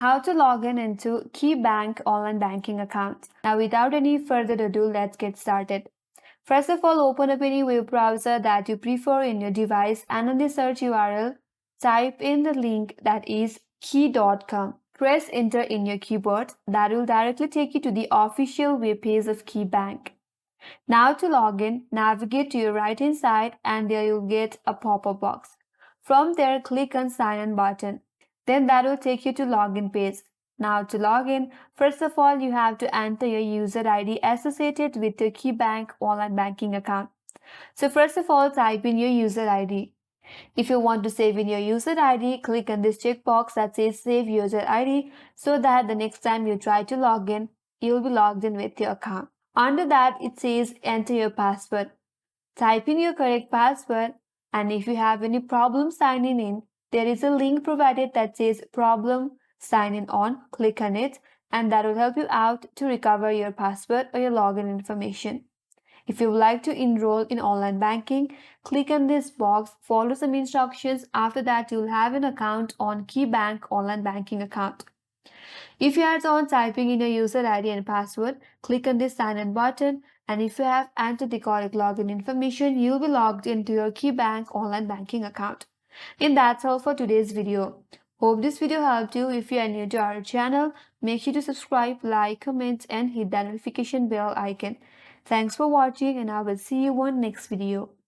How to log in into KeyBank online banking account. Now without any further ado, let's get started. First of all, open up any web browser that you prefer in your device and on the search URL, type in the link that is key.com. Press enter in your keyboard. That will directly take you to the official web page of KeyBank. Now to log in, navigate to your right hand side and there you'll get a pop-up box. From there, click on sign in button. Then that will take you to login page. Now to log in, first of all you have to enter your user ID associated with your KeyBank online banking account. So first of all, type in your user ID. If you want to save in your user ID, click on this checkbox that says save user ID so that the next time you try to log in, you'll be logged in with your account. Under that, it says enter your password. Type in your correct password, and if you have any problem signing in, there is a link provided that says problem sign in on. Click on it and that will help you out to recover your password or your login information. If you would like to enroll in online banking, click on this box, follow some instructions. After that, you'll have an account on KeyBank online banking account. If you are done typing in your user ID and password, click on this sign in button, and if you have entered the correct login information, you'll be logged into your KeyBank online banking account. And that's all for today's video. Hope this video helped you. If you are new to our channel, make sure to subscribe, like, comment, and hit that notification bell icon. Thanks for watching, and I will see you on next video.